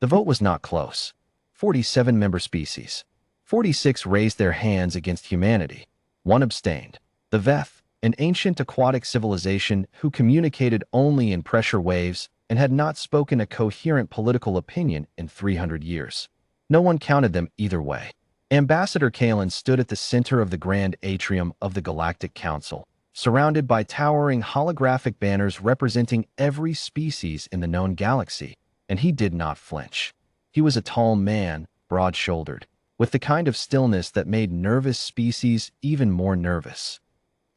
The vote was not close. 47 member species. 46 raised their hands against humanity. 1 abstained. The Veth, an ancient aquatic civilization who communicated only in pressure waves and had not spoken a coherent political opinion in 300 years. No one counted them either way. Ambassador Kalen stood at the center of the grand atrium of the Galactic Council, surrounded by towering holographic banners representing every species in the known galaxy, and he did not flinch. He was a tall man, broad-shouldered, with the kind of stillness that made nervous species even more nervous.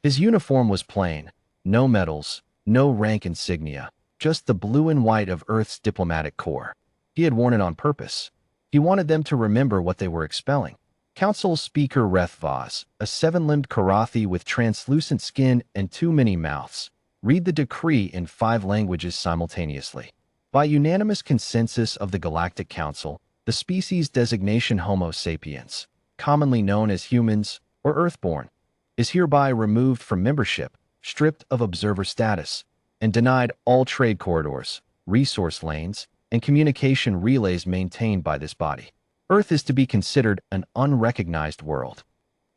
His uniform was plain, no medals, no rank insignia, just the blue and white of Earth's diplomatic corps. He had worn it on purpose. He wanted them to remember what they were expelling. Council Speaker Reth Vaz, a 7-limbed Karathi with translucent skin and 2 mini-mouths, read the decree in 5 languages simultaneously. By unanimous consensus of the Galactic Council, the species designation Homo sapiens, commonly known as humans or Earthborn, is hereby removed from membership, stripped of observer status, and denied all trade corridors, resource lanes, and communication relays maintained by this body. Earth is to be considered an unrecognized world.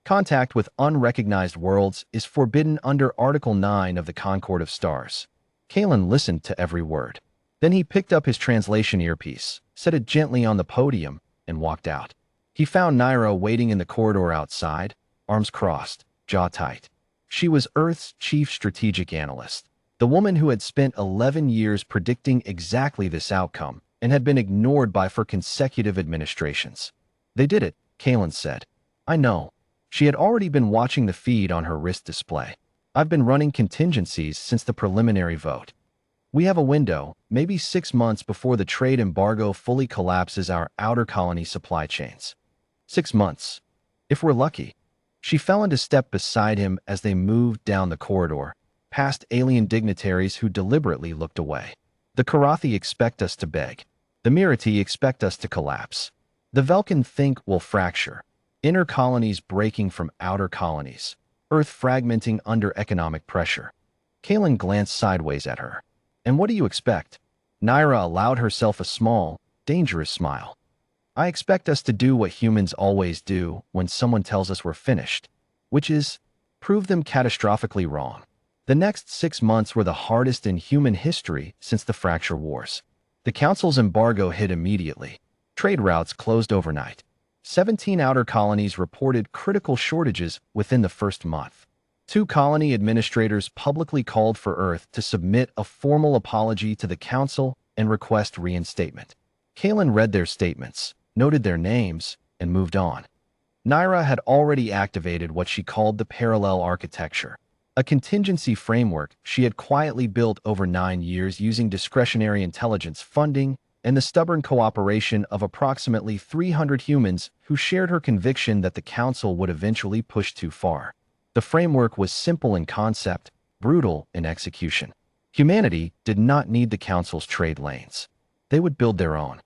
Contact with unrecognized worlds is forbidden under Article 9 of the Concord of Stars. Kalen listened to every word. Then he picked up his translation earpiece, set it gently on the podium, and walked out. He found Naira waiting in the corridor outside, arms crossed, jaw tight. She was Earth's chief strategic analyst, the woman who had spent 11 years predicting exactly this outcome and had been ignored by 4 consecutive administrations. They did it, Kalen said. I know. She had already been watching the feed on her wrist display. I've been running contingencies since the preliminary vote. We have a window, maybe 6 months before the trade embargo fully collapses our outer colony supply chains. 6 months. If we're lucky. She fell into step beside him as they moved down the corridor, past alien dignitaries who deliberately looked away. The Karathi expect us to beg. The Mirati expect us to collapse. The Velkan think we'll fracture. Inner colonies breaking from outer colonies. Earth fragmenting under economic pressure. Kalen glanced sideways at her. And what do you expect? Naira allowed herself a small, dangerous smile. I expect us to do what humans always do when someone tells us we're finished, which is prove them catastrophically wrong. The next 6 months were the hardest in human history since the Fracture Wars. The Council's embargo hit immediately. Trade routes closed overnight. 17 outer colonies reported critical shortages within the first month. 2 colony administrators publicly called for Earth to submit a formal apology to the Council and request reinstatement. Kalen read their statements, noted their names, and moved on. Naira had already activated what she called the parallel architecture, a contingency framework she had quietly built over 9 years using discretionary intelligence funding and the stubborn cooperation of approximately 300 humans who shared her conviction that the Council would eventually push too far. The framework was simple in concept, brutal in execution. Humanity did not need the Council's trade lanes. They would build their own.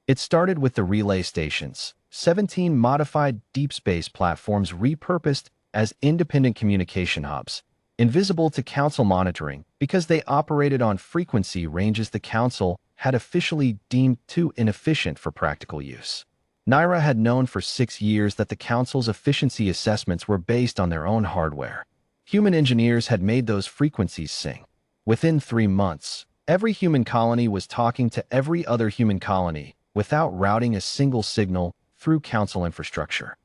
It started with the relay stations, 17 modified deep space platforms repurposed as independent communication hubs, invisible to Council monitoring because they operated on frequency ranges the Council had officially deemed too inefficient for practical use. Naira had known for 6 years that the Council's efficiency assessments were based on their own hardware. Human engineers had made those frequencies sing. Within 3 months, every human colony was talking to every other human colony without routing a single signal through Council infrastructure.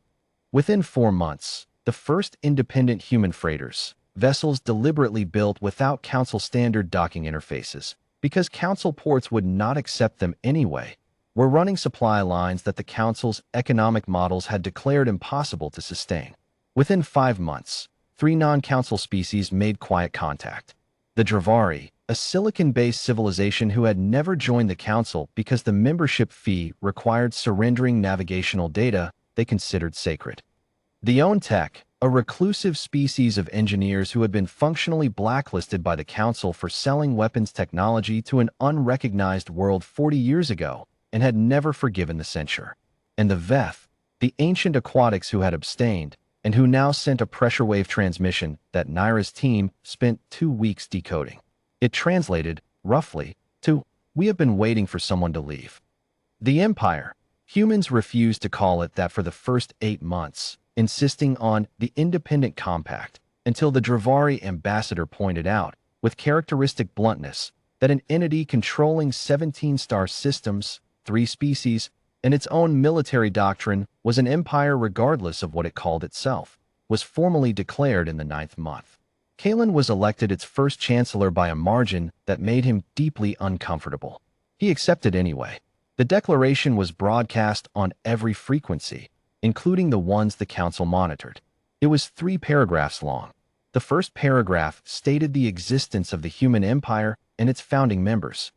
Within 4 months, the first independent human freighters, vessels deliberately built without Council standard docking interfaces, because Council ports would not accept them anyway, were running supply lines that the Council's economic models had declared impossible to sustain. Within 5 months, 3 non-Council species made quiet contact. The Dravari, a silicon-based civilization who had never joined the Council because the membership fee required surrendering navigational data they considered sacred. The Tech, a reclusive species of engineers who had been functionally blacklisted by the Council for selling weapons technology to an unrecognized world 40 years ago, and had never forgiven the censure. And the Veth, the ancient aquatics who had abstained, and who now sent a pressure wave transmission that Naira's team spent 2 weeks decoding. It translated, roughly, to, "We have been waiting for someone to leave." The Empire. Humans refused to call it that for the first 8 months, insisting on the Independent Compact, until the Dravari ambassador pointed out, with characteristic bluntness, that an entity controlling 17 star systems, 3 species, and its own military doctrine was an empire regardless of what it called itself, was formally declared in the 9th month. Kalin was elected its first chancellor by a margin that made him deeply uncomfortable. He accepted anyway. The declaration was broadcast on every frequency, including the ones the council monitored. It was 3 paragraphs long. The first paragraph stated the existence of the human empire and its founding members.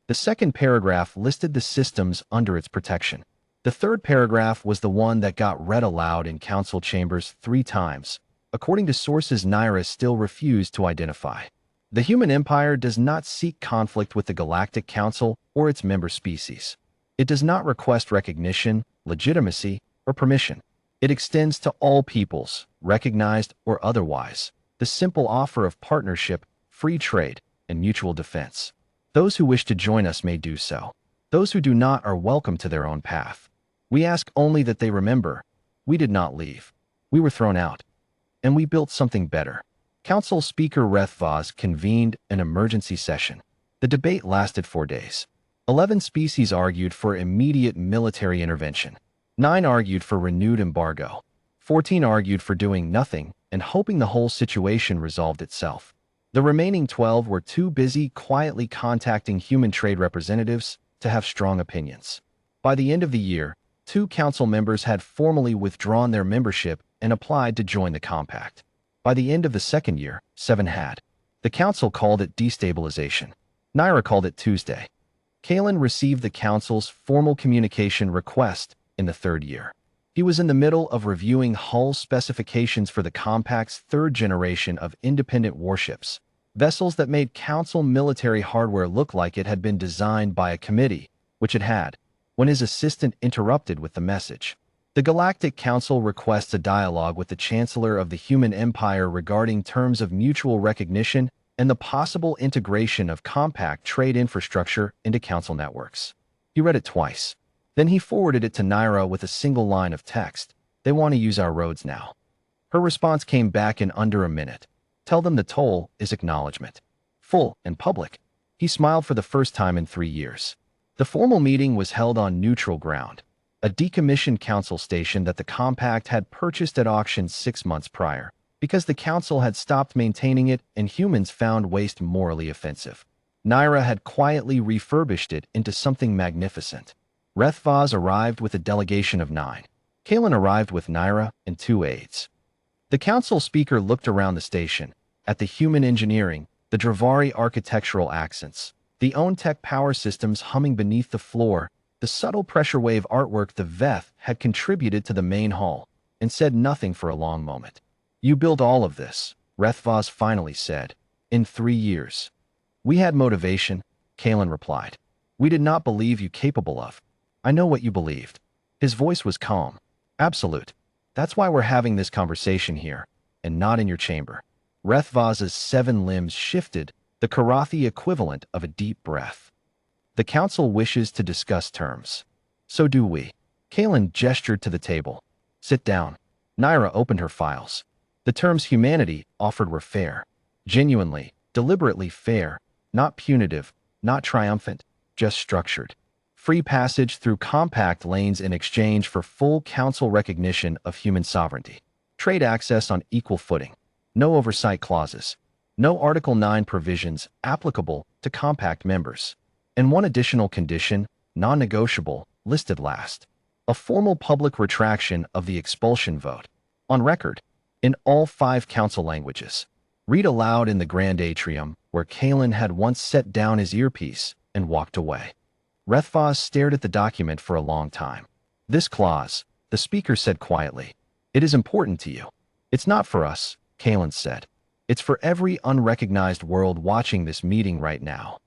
The second paragraph listed the systems under its protection. The third paragraph was the one that got read aloud in council chambers 3 times, according to sources Naira still refused to identify. The human empire does not seek conflict with the Galactic Council or its member species. It does not request recognition, legitimacy, or permission. It extends to all peoples, recognized or otherwise, the simple offer of partnership, free trade, and mutual defense. Those who wish to join us may do so. Those who do not are welcome to their own path. We ask only that they remember, we did not leave. We were thrown out. And we built something better. Council Speaker Rethvaz convened an emergency session. The debate lasted 4 days. 11 species argued for immediate military intervention. 9 argued for renewed embargo. 14 argued for doing nothing and hoping the whole situation resolved itself. The remaining 12 were too busy quietly contacting human trade representatives to have strong opinions. By the end of the year, 2 council members had formally withdrawn their membership and applied to join the compact. By the end of the second year, 7 had. The council called it destabilization. Naira called it Tuesday. Kalin received the council's formal communication request in the 3rd year. He was in the middle of reviewing hull specifications for the compact's 3rd generation of independent warships, vessels that made council military hardware look like it had been designed by a committee, which it had, when his assistant interrupted with the message. The Galactic Council requests a dialogue with the Chancellor of the Human Empire regarding terms of mutual recognition and the possible integration of compact trade infrastructure into council networks. He read it twice. Then he forwarded it to Naira with a single line of text. They want to use our roads now. Her response came back in under a minute. Tell them the toll is acknowledgement. Full and public. He smiled for the first time in 3 years. The formal meeting was held on neutral ground, a decommissioned council station that the compact had purchased at auction 6 months prior, because the council had stopped maintaining it and humans found waste morally offensive. Naira had quietly refurbished it into something magnificent. Rethvaz arrived with a delegation of 9. Kalin arrived with Naira and 2 aides. The council speaker looked around the station, at the human engineering, the Dravari architectural accents, the OwnTech power systems humming beneath the floor, the subtle pressure wave artwork the Veth had contributed to the main hall, and said nothing for a long moment. You built all of this, Rethvaz finally said, in 3 years. We had motivation, Kalin replied. We did not believe you capable of. I know what you believed. His voice was calm. Absolute. That's why we're having this conversation here, and not in your chamber. Rethvaz's 7 limbs shifted, the Karathi equivalent of a deep breath. The council wishes to discuss terms. So do we. Kalin gestured to the table. Sit down. Naira opened her files. The terms humanity offered were fair. Genuinely, deliberately fair, not punitive, not triumphant, just structured. Free passage through compact lanes in exchange for full council recognition of human sovereignty. Trade access on equal footing. No oversight clauses. No Article 9 provisions applicable to compact members. And one additional condition, non-negotiable, listed last. A formal public retraction of the expulsion vote. On record. In all 5 council languages. Read aloud in the grand atrium, where Kalin had once set down his earpiece and walked away. Rethvaz stared at the document for a long time. This clause, the speaker said quietly. It is important to you. It's not for us, Kalin said. It's for every unrecognized world watching this meeting right now.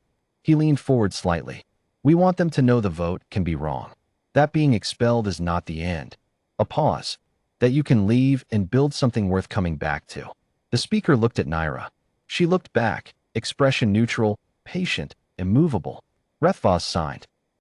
He leaned forward slightly. We want them to know the vote can be wrong. That being expelled is not the end. A pause. That you can leave and build something worth coming back to. The speaker looked at Naira. She looked back, expression neutral, patient, immovable. Rethvaz signed.